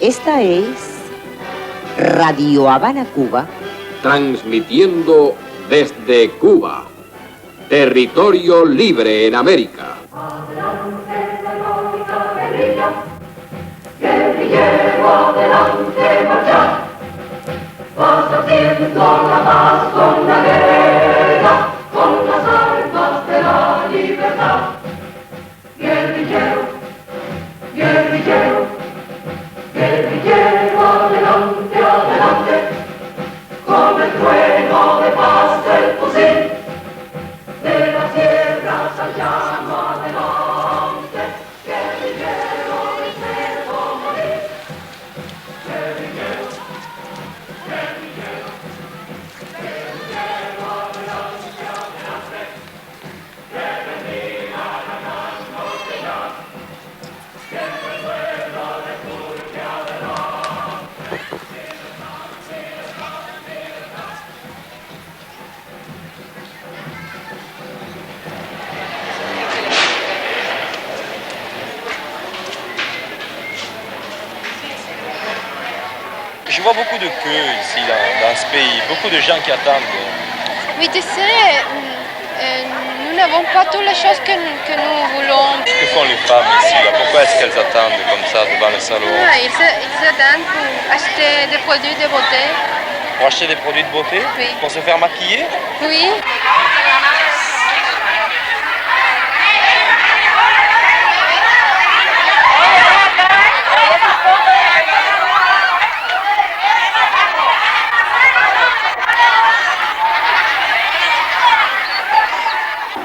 Esta es Radio Habana, Cuba. Transmitiendo desde Cuba, territorio libre en América. Guerrillero, adelante, marchar. Vas haciendo la paz con la guerra, con las armas de la libertad. Guerrillero, guerrillero, guerrillero, adelante, adelante, con el trueno de paz del fusil, de las tierras al llano adelante. Guerrillero, vencer o morir. Guerrillero, guerrillero, guerrillero, adelante, adelante, que venía ganándote ya, siempre el pueblo repulgue adelante, libertad, libertad. Je vois beaucoup de queues ici, dans ce pays, beaucoup de gens qui attendent. Oui, tu sais, nous n'avons pas toutes les choses que nous voulons. Que font les femmes ici là? Pourquoi est-ce qu'elles attendent comme ça devant le salon? Ils attendent pour acheter des produits de beauté. Pour acheter des produits de beauté? Oui. Pour se faire maquiller? Oui.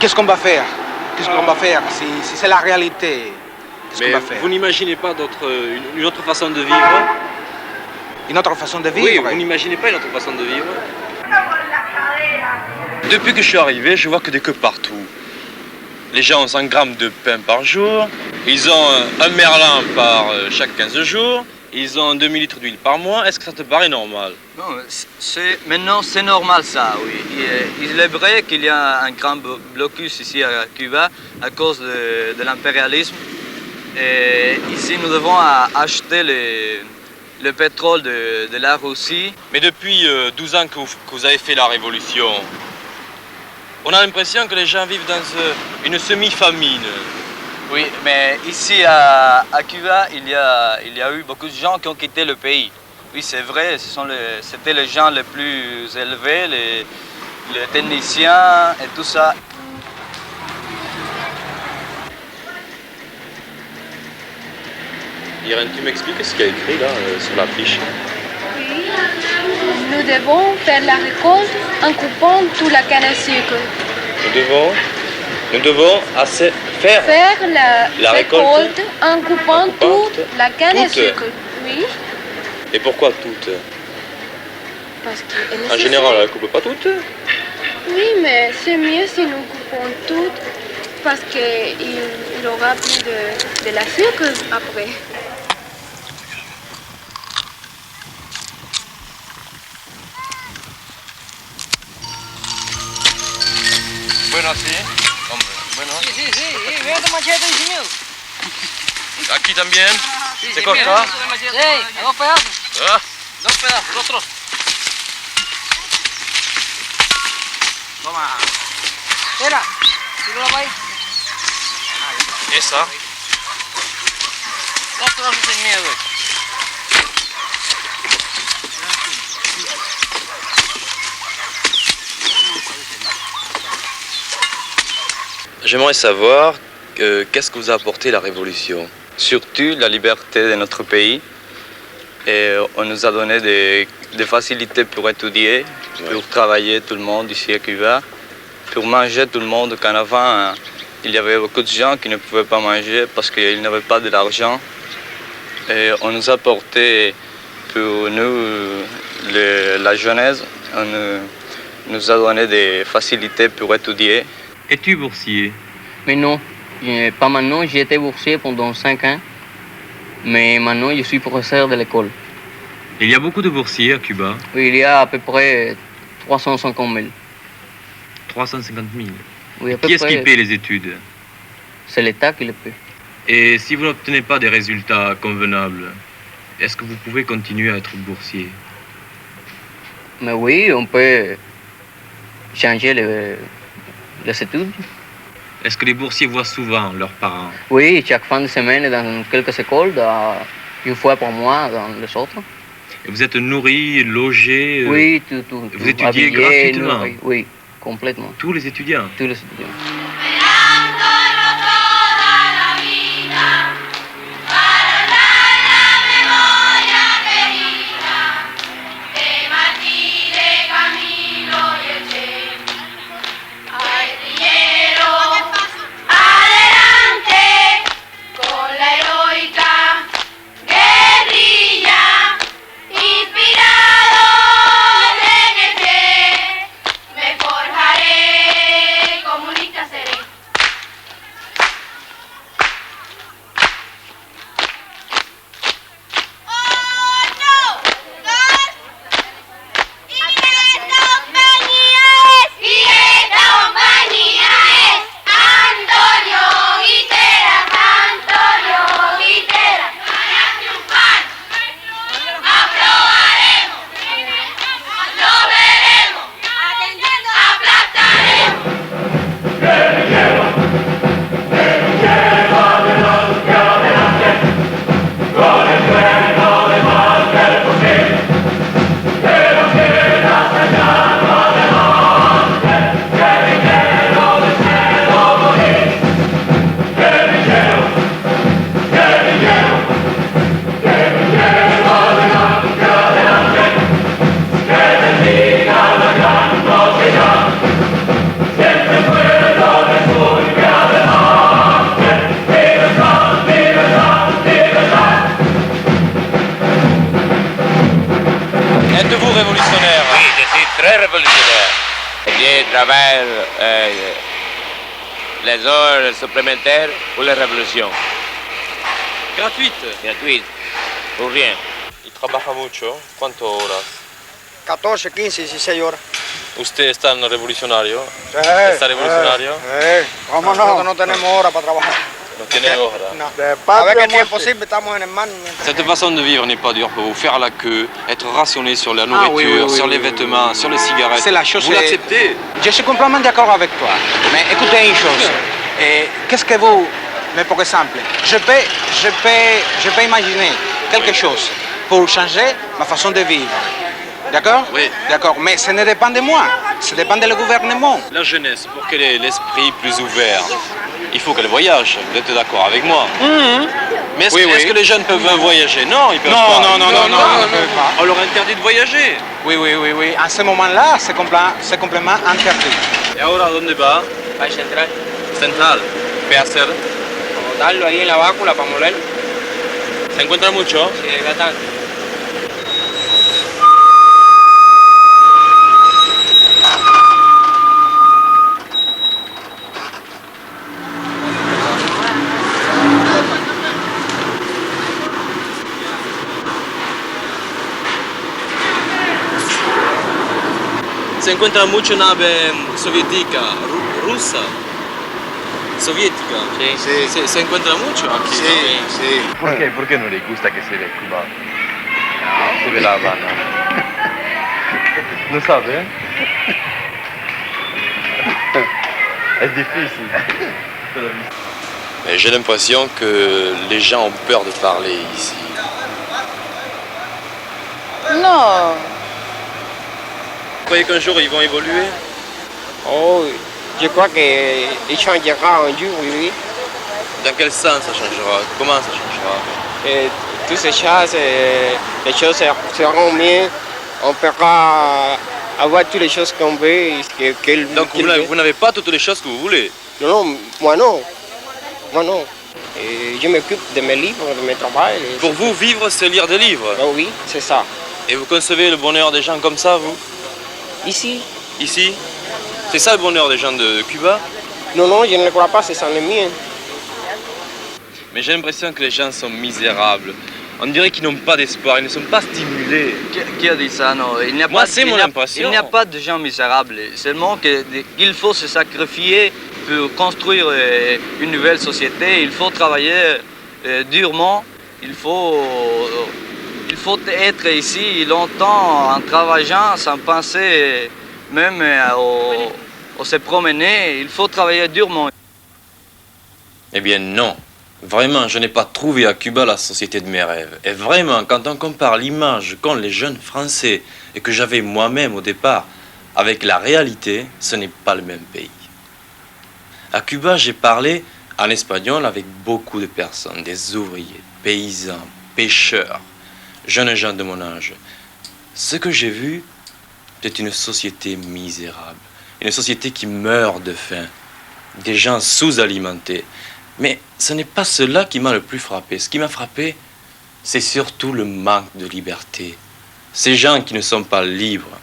Qu'est-ce qu'on va faire? Qu'est-ce qu'on va faire si c'est la réalité? Qu'est-ce qu'on va faire? Vous n'imaginez pas une autre façon de vivre? Une autre façon de Oui, vivre? vous n'imaginez pas une autre façon de vivre? Depuis que je suis arrivé, je vois que des queues partout. Les gens ont 100 grammes de pain par jour, ils ont un merlan par chaque 15 jours, ils ont 2000 litres d'huile par mois. Est-ce que ça te paraît normal? Non, maintenant c'est normal ça, oui. Il est vrai qu'il y a un grand blocus ici à Cuba à cause de l'impérialisme. Et ici nous devons acheter le pétrole de la Russie. Mais depuis 12 ans que vous avez fait la révolution, on a l'impression que les gens vivent dans une semi-famine. Oui, mais ici à Cuba, il y a eu beaucoup de gens qui ont quitté le pays. Oui, c'est vrai, c'était les gens les plus élevés, les techniciens et tout ça. Irène, tu m'expliques ce qu'il y a écrit là sur la fiche? Nous devons faire la récolte en coupant toute la canne à sucre. Nous devons faire la récolte en coupant toute la canne à sucre. Oui. Et pourquoi toutes? Parce que En général, elle ne coupe pas toutes? Oui, mais c'est mieux si nous coupons toutes parce qu'il aura plus de la sucre après. Bueno, sí. Hombre, bueno. Sí, veo tu machete y mío. Aquí también. Sí, ¿Se corta? Sí, a 2 pedazos. Ah. 2 pedazos, 2 trozos. Toma. Espera, tíralo para ahí. Esa. 2 trozos sin miedo. J'aimerais savoir qu'est-ce que vous a apporté la révolution? Surtout la liberté de notre pays. Et on nous a donné des facilités pour étudier, pour travailler tout le monde ici à Cuba, pour manger tout le monde. Quand avant, il y avait beaucoup de gens qui ne pouvaient pas manger parce qu'ils n'avaient pas de l'argent. Et on nous a apporté pour nous, la jeunesse, on nous a donné des facilités pour étudier. Es-tu boursier? Mais non, pas maintenant. J'ai été boursier pendant 5 ans. Mais maintenant, je suis professeur de l'école. Il y a beaucoup de boursiers à Cuba. Oui, il y a à peu près 350 000. 350 000. Oui, à peu Qui est-ce près. qui paie les études? C'est l'État qui le paie. Et si vous n'obtenez pas des résultats convenables, Est-ce que vous pouvez continuer à être boursier? Mais oui, on peut changer les études. Est-ce que les boursiers voient souvent leurs parents? Oui, chaque fin de semaine dans quelques écoles, une fois par mois dans les autres. Et vous êtes nourri, logé? Oui, tout. Vous étudiez habillé, gratuitement? nourri, oui, complètement. Tous les étudiants? Tous les étudiants. Êtes-vous révolutionnaire? Oui, je suis très révolutionnaire. Je travaille les heures supplémentaires pour la révolution. Gratuite? Gratuite. Pour rien. Y trabaja mucho. ¿Cuánto horas? 14, 15, 16 horas. ¿Usted está en revolucionario? Sí, ¿Está revolucionario? ¿Cómo no? Nosotros no tenemos hora para trabajar. No tiene hora. No. A ver qué tiempo sirve, estamos en el mar. Cette façon de vivre n'est pas dure pour vous. Faire la queue, être rationné sur la nourriture, sur les vêtements, sur les cigarettes. C'est la chose. Vous l'acceptez? Je suis complètement d'accord avec toi. Mais écoutez une chose. Qu'est-ce que vous... Mais par exemple, je peux imaginer quelque chose pour changer ma façon de vivre. D'accord? Oui. D'accord, mais ce ne dépend de moi, ça dépend du gouvernement. La jeunesse, pour qu'elle ait l'esprit plus ouvert, il faut qu'elle voyage. Vous êtes d'accord avec moi? Mais est-ce que les jeunes peuvent voyager? Non, ils peuvent pas. Non, ils ne peuvent pas. On leur interdit de voyager. Oui. En ce moment-là, c'est complètement interdit. ¿Y ahora dónde va? Al central. Central. ¿Qué hacer? Darlo ahí en la bácula para molerlo. ¿Se encuentra mucho? Sí, bastante. Se encuentra mucho nave soviética, rusa, soviética. Sí. Se encuentra mucho aquí. Sí. ¿Por qué no le gusta que se ve Cuba? Se ve La Habana. ¿No sabe? Es difícil. J'ai l'impression que les gens ont peur de parler ici. Non. Vous croyez qu'un jour ils vont évoluer? Oh, je crois qu'il changera un jour, oui. Dans quel sens ça changera? Comment ça changera? Tous ces choses, les choses seront mieux. On pourra avoir toutes les choses qu'on veut. Donc vous n'avez pas toutes les choses que vous voulez? Non, moi non. Et je m'occupe de mes livres, de mes travaux. Pour vous, vivre, c'est lire des livres? Oh, oui, c'est ça. Et vous concevez le bonheur des gens comme ça, vous? Ici? Ici? C'est ça le bonheur des gens de Cuba? Non, je ne le crois pas, c'est ça le mien. Mais j'ai l'impression que les gens sont misérables. On dirait qu'ils n'ont pas d'espoir, ils ne sont pas stimulés. Qui a dit ça? Non, Moi, c'est mon impression. Il n'y a pas de gens misérables. Seulement qu'il faut se sacrifier pour construire une nouvelle société. Il faut travailler durement. Il faut il faut être ici longtemps en travaillant sans penser même au se promener. Il faut travailler durement. Eh bien non. Vraiment, je n'ai pas trouvé à Cuba la société de mes rêves. Et vraiment, quand on compare l'image qu'ont les jeunes Français et que j'avais moi-même au départ avec la réalité, ce n'est pas le même pays. À Cuba, j'ai parlé en espagnol avec beaucoup de personnes, des ouvriers, paysans, pêcheurs, jeunes gens de mon âge. Ce que j'ai vu, c'est une société misérable, une société qui meurt de faim, des gens sous-alimentés. Mais ce n'est pas cela qui m'a le plus frappé. Ce qui m'a frappé, c'est surtout le manque de liberté. Ces gens qui ne sont pas libres.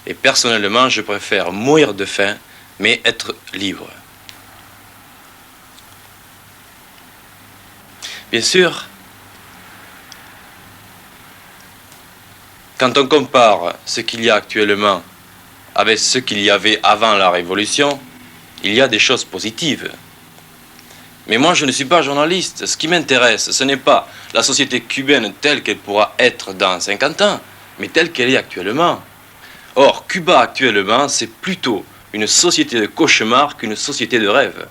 Et personnellement, je préfère mourir de faim, mais être libre. Bien sûr, quand on compare ce qu'il y a actuellement avec ce qu'il y avait avant la Révolution, il y a des choses positives. Mais moi, je ne suis pas journaliste. Ce qui m'intéresse, ce n'est pas la société cubaine telle qu'elle pourra être dans 50 ans, mais telle qu'elle est actuellement. Or, Cuba actuellement, c'est plutôt une société de cauchemar qu'une société de rêve.